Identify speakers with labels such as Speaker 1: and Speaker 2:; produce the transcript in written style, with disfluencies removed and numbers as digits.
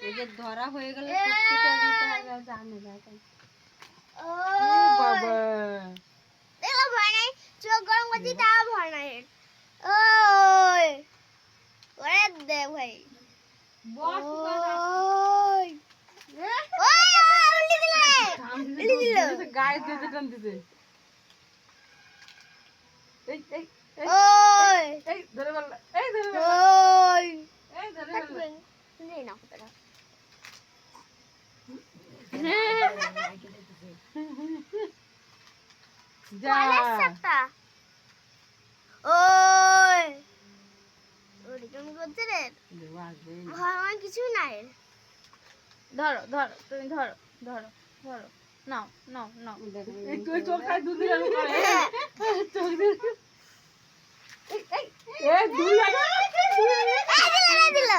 Speaker 1: এই যে ধরা হয়ে গেলে শক্তিটা দিতে হবে জানে না
Speaker 2: ও
Speaker 1: বাবা
Speaker 2: দেখো ভয় নাই চোখ গরম করছি তাও ভয় নাই ওই ওরে দে ভাই
Speaker 1: বস
Speaker 2: ওই ওই উল্টি দিলে উল্টি দিল
Speaker 1: গায়ে দিতে টান দিতে এই এই
Speaker 2: ওই
Speaker 1: এই ধরে বল এই ধরে বল
Speaker 2: ওই
Speaker 1: এই ধরে বল
Speaker 2: নেই না কতটা
Speaker 1: যা
Speaker 2: একটা ওই ওরে কেমন করছে রে ভয় কিছু নাই
Speaker 3: ধরো ধরো তুমি ধরো ধরো ধরো নাও নাও নাও
Speaker 1: একটু চোখায় দুধ দিলাম করে চোখ দিয়ে এই দুই লাগা
Speaker 2: দিল